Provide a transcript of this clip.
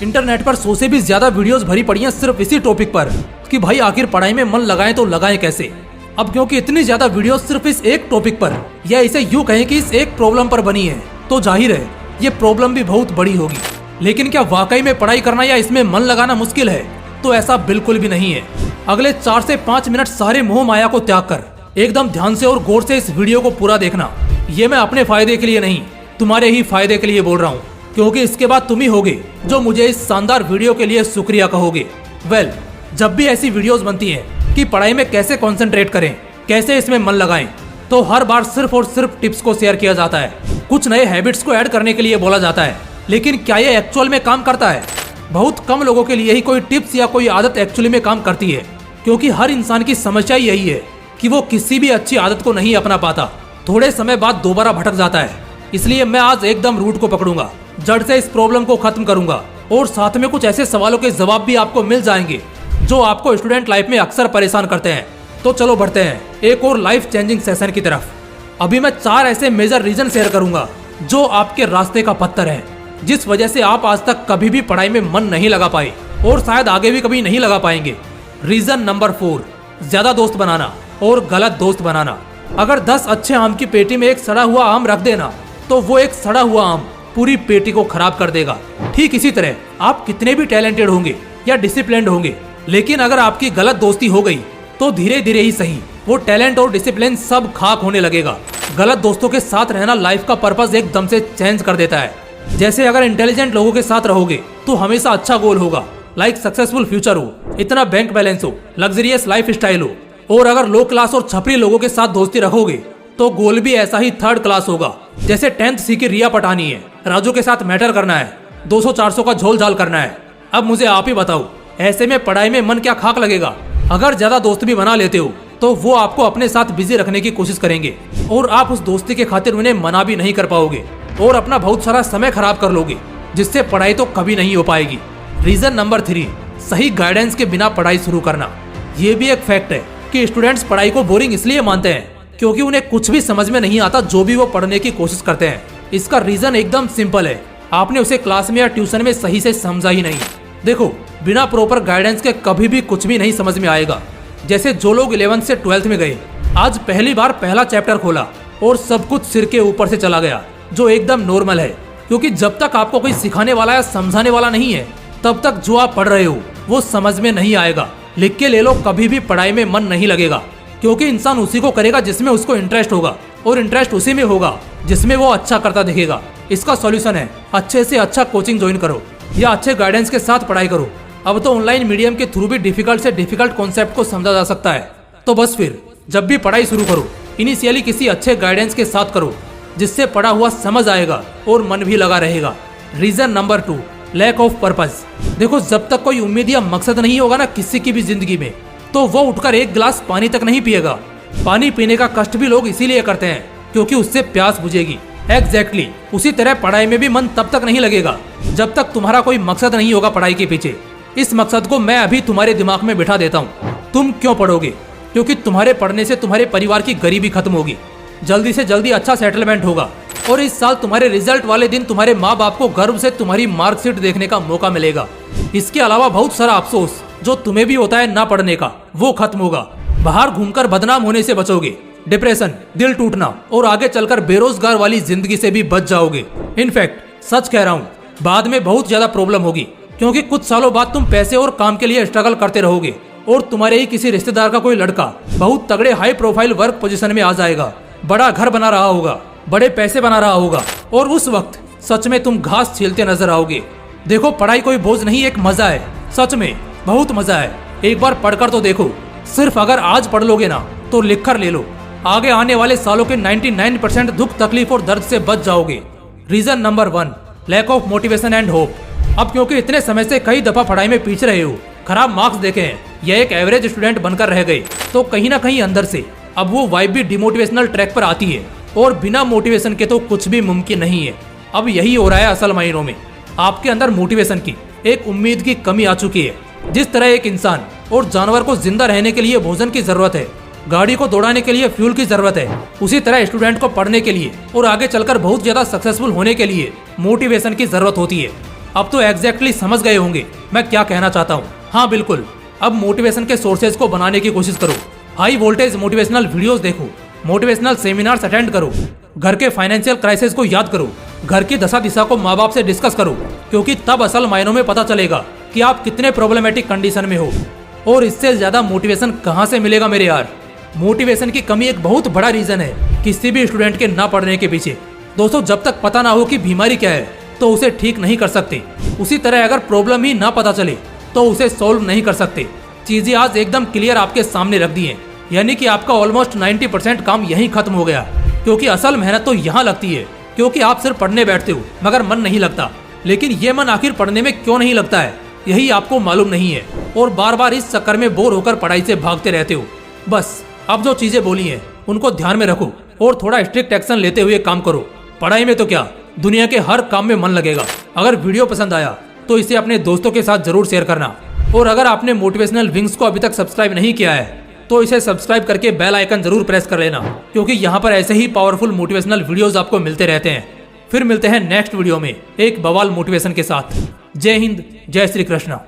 Internet पर 100 से भी ज्यादा वीडियोस भरी पड़ी हैं सिर्फ इसी टॉपिक पर कि भाई आखिर पढ़ाई में मन लगाएं तो लगाएं कैसे। अब क्योंकि इतनी ज्यादा वीडियोस सिर्फ इस एक टॉपिक पर या इसे यूं कहें कि इस एक प्रॉब्लम पर बनी है, तो जाहिर है ये प्रॉब्लम भी बहुत बड़ी होगी। लेकिन क्या वाकई में पढ़ाई करना या इसमें मन लगाना मुश्किल है? तो ऐसा बिल्कुल भी नहीं है। अगले 4 से 5 मिनट सारे मोह माया को त्याग कर एकदम ध्यान से और गौर से इस वीडियो को पूरा देखना। ये मैं अपने फायदे के लिए नहीं, तुम्हारे ही फायदे के लिए बोल रहा हूँ, क्योंकि इसके बाद तुम ही होगे जो मुझे इस शानदार वीडियो के लिए शुक्रिया कहोगे। वेल, जब भी ऐसी वीडियोस बनती हैं कि पढ़ाई में कैसे कंसंट्रेट करें, कैसे इसमें मन लगाएं, तो हर बार सिर्फ और सिर्फ टिप्स को शेयर किया जाता है, कुछ नए हैबिट्स को ऐड करने के लिए बोला जाता है। लेकिन क्या ये एक्चुअल में काम करता है? बहुत कम लोगों के लिए ही कोई टिप्स या कोई आदत एक्चुअली में काम करती है, क्योंकि हर इंसान की समस्या यही है कि वो किसी भी अच्छी आदत को नहीं अपना पाता, थोड़े समय बाद दोबारा भटक जाता है। इसलिए मैं आज एकदम रूट को पकड़ूंगा, जड़ से इस प्रॉब्लम को खत्म करूंगा और साथ में कुछ ऐसे सवालों के जवाब भी आपको मिल जाएंगे जो आपको स्टूडेंट लाइफ में अक्सर परेशान करते हैं। तो चलो बढ़ते हैं एक और लाइफ चेंजिंग सेशन की तरफ। अभी मैं 4 ऐसे मेजर रीजन शेयर करूंगा जो आपके रास्ते का पत्थर है, जिस वजह से आप आज तक कभी भी पढ़ाई में मन नहीं लगा पाए और शायद आगे भी कभी नहीं लगा पाएंगे। रीजन नंबर 4, ज्यादा दोस्त बनाना और गलत दोस्त बनाना। अगर 10 अच्छे आम की पेटी में एक सड़ा हुआ आम रख देना तो वो एक सड़ा हुआ आम पूरी पेटी को खराब कर देगा। ठीक इसी तरह आप कितने भी टैलेंटेड होंगे या डिसिप्लिन्ड होंगे, लेकिन अगर आपकी गलत दोस्ती हो गई तो धीरे धीरे ही सही वो टैलेंट और डिसिप्लिन सब खाक होने लगेगा। गलत दोस्तों के साथ रहना लाइफ का पर्पस एकदम से चेंज कर देता है। जैसे अगर इंटेलिजेंट लोगों के साथ रहोगे तो हमेशा अच्छा गोल होगा, लाइक सक्सेसफुल फ्यूचर हो, इतना बैंक बैलेंस हो, लग्जरियस लाइफ स्टाइल हो। और अगर लो क्लास और छपरी लोगों के साथ दोस्ती रखोगे तो गोल भी ऐसा ही 3rd क्लास होगा। जैसे 10th सी की रिया पटानी है, राजू के साथ मैटर करना है, 200-400 का झोल झाल करना है। अब मुझे आप ही बताओ, ऐसे में पढ़ाई में मन क्या खाक लगेगा? अगर ज्यादा दोस्त भी बना लेते हो तो वो आपको अपने साथ बिजी रखने की कोशिश करेंगे और आप उस दोस्ती के खातिर उन्हें मना भी नहीं कर पाओगे और अपना बहुत सारा समय खराब कर लोगे, जिससे पढ़ाई तो कभी नहीं हो पाएगी। रीजन नंबर 3, सही गाइडेंस के बिना पढ़ाई शुरू करना। ये भी एक फैक्ट है कि स्टूडेंट्स पढ़ाई को बोरिंग इसलिए मानते हैं क्योंकि उन्हें कुछ भी समझ में नहीं आता जो भी वो पढ़ने की कोशिश करते हैं। इसका रीजन एकदम सिंपल है, आपने उसे क्लास में या ट्यूशन में सही से समझा ही नहीं। देखो, बिना प्रॉपर गाइडेंस के कभी भी कुछ भी नहीं समझ में आएगा। जैसे जो लोग 11th से 12th में गए, आज पहली बार पहला चैप्टर खोला और सब कुछ सिर के ऊपर से चला गया, जो एकदम नॉर्मल है, क्योंकि जब तक आपको कोई सिखाने वाला या समझाने वाला नहीं है तब तक जो आप पढ़ रहे हो वो समझ में नहीं आएगा। लिख के ले लो, कभी भी पढ़ाई में मन नहीं लगेगा, क्योंकि इंसान उसी को करेगा जिसमें उसको इंटरेस्ट होगा और इंटरेस्ट उसी में होगा जिसमें वो अच्छा करता दिखेगा। इसका सॉल्यूशन है अच्छे से अच्छा कोचिंग ज्वाइन करो या अच्छे गाइडेंस के साथ पढ़ाई करो। अब तो ऑनलाइन मीडियम के थ्रू भी डिफिकल्ट से डिफिकल्ट कॉन्सेप्ट को समझा जा सकता है। तो बस फिर जब भी पढ़ाई शुरू करो, इनिशियली किसी अच्छे गाइडेंस के साथ करो, जिससे पढ़ा हुआ समझ आएगा और मन भी लगा रहेगा। Reason number 2, lack of purpose. देखो, जब तक कोई उम्मीद या मकसद नहीं होगा ना किसी की भी जिंदगी में, तो वो उठकर एक गिलास पानी तक नहीं पिएगा। पानी पीने का कष्ट भी लोग इसीलिए करते हैं क्योंकि उससे प्यास बुझेगी। एग्जैक्टली उसी तरह पढ़ाई में भी मन तब तक नहीं लगेगा जब तक तुम्हारा कोई मकसद नहीं होगा पढ़ाई के पीछे। इस मकसद को मैं अभी तुम्हारे दिमाग में बिठा देता हूँ। तुम क्यों पढ़ोगे? क्योंकि तुम्हारे पढ़ने से तुम्हारे परिवार की गरीबी खत्म होगी, जल्दी से जल्दी अच्छा सेटलमेंट होगा और इस साल तुम्हारे रिजल्ट वाले दिन तुम्हारे माँ बाप को गर्व से तुम्हारी मार्कशीट देखने का मौका मिलेगा। इसके अलावा बहुत सारा अफसोस जो तुम्हें भी होता है ना पढ़ने का, वो खत्म होगा। बाहर घूमकर बदनाम होने से बचोगे, डिप्रेशन, दिल टूटना और आगे चलकर बेरोजगार वाली जिंदगी से भी बच जाओगे। इनफैक्ट सच कह रहा हूँ, बाद में बहुत ज्यादा प्रॉब्लम होगी, क्योंकि कुछ सालों बाद तुम पैसे और काम के लिए स्ट्रगल करते रहोगे और तुम्हारे ही किसी रिश्तेदार का कोई लड़का बहुत तगड़े हाई प्रोफाइल वर्क पोजीशन में आ जाएगा, बड़ा घर बना रहा होगा, बड़े पैसे बना रहा होगा और उस वक्त सच में तुम घास छीलते नजर आओगे। देखो, पढ़ाई कोई बोझ नहीं, एक मजा है, सच में बहुत मजा है। एक बार पढ़कर तो देखो। सिर्फ अगर आज पढ़ लोगे ना तो लिख कर ले लो, आगे आने वाले सालों के 99% दुख तकलीफ और दर्द से बच जाओगे। Reason number 1, lack of motivation and hope. अब क्योंकि इतने समय से कई दफा पढ़ाई में पीछे रहे हो, खराब मार्क्स देखे हैं या एक एवरेज स्टूडेंट बनकर रह गए, तो कहीं ना कहीं अंदर से अब वो वाइब भी डिमोटिवेशनल ट्रैक पर आती है और बिना मोटिवेशन के तो कुछ भी मुमकिन नहीं है। अब यही हो रहा है असल मायनों में, आपके अंदर मोटिवेशन की, एक उम्मीद की कमी आ चुकी है। जिस तरह एक इंसान और जानवर को जिंदा रहने के लिए भोजन की जरूरत है, गाड़ी को दौड़ाने के लिए फ्यूल की जरूरत है, उसी तरह स्टूडेंट को पढ़ने के लिए और आगे चलकर बहुत ज्यादा सक्सेसफुल होने के लिए मोटिवेशन की जरूरत होती है। अब तो एग्जैक्टली समझ गए होंगे मैं क्या कहना चाहता हूँ। हाँ बिल्कुल, अब मोटिवेशन के सोर्सेज को बनाने की कोशिश करो। हाई वोल्टेज मोटिवेशनल वीडियोस देखो, मोटिवेशनल सेमिनार्स अटेंड करो, घर के फाइनेंशियल क्राइसिस को याद करो, घर की दशा दिशा को माँ बाप से डिस्कस करो, क्योंकि तब असल मायनों में पता चलेगा कि आप कितने प्रॉब्लमेटिक कंडीशन में हो। और इससे ज्यादा मोटिवेशन कहाँ से मिलेगा मेरे यार। मोटिवेशन की कमी एक बहुत बड़ा रीजन है किसी भी स्टूडेंट के ना पढ़ने के पीछे। दोस्तों, जब तक पता ना हो कि बीमारी क्या है तो उसे ठीक नहीं कर सकते। उसी तरह अगर प्रॉब्लम ही ना पता चले तो उसे सॉल्व नहीं कर सकते। चीजें आज एकदम क्लियर आपके सामने रख दी हैं, यानी कि आपका ऑलमोस्ट 90% काम यहीं खत्म हो गया। क्योंकि असल मेहनत तो यहाँ लगती है, क्योंकि आप सिर्फ पढ़ने बैठते हो मगर मन नहीं लगता। लेकिन ये मन आखिर पढ़ने में क्यों नहीं लगता है, यही आपको मालूम नहीं है और बार बार इस चक्कर में बोर होकर पढ़ाई से भागते रहते हो। बस अब जो चीजें बोली हैं उनको ध्यान में रखो और थोड़ा स्ट्रिक्ट एक्शन लेते हुए काम करो। पढ़ाई में तो क्या, दुनिया के हर काम में मन लगेगा। अगर वीडियो पसंद आया तो इसे अपने दोस्तों के साथ जरूर शेयर करना। और अगर आपने मोटिवेशनल विंग्स को अभी तक सब्सक्राइब नहीं किया है तो इसे सब्सक्राइब करके बेल आइकन जरूर प्रेस कर लेना, क्योंकि यहाँ पर ऐसे ही पावरफुल मोटिवेशनल वीडियोस आपको मिलते रहते हैं। फिर मिलते हैं नेक्स्ट वीडियो में एक बवाल मोटिवेशन के साथ। जय हिंद, जय श्री कृष्ण।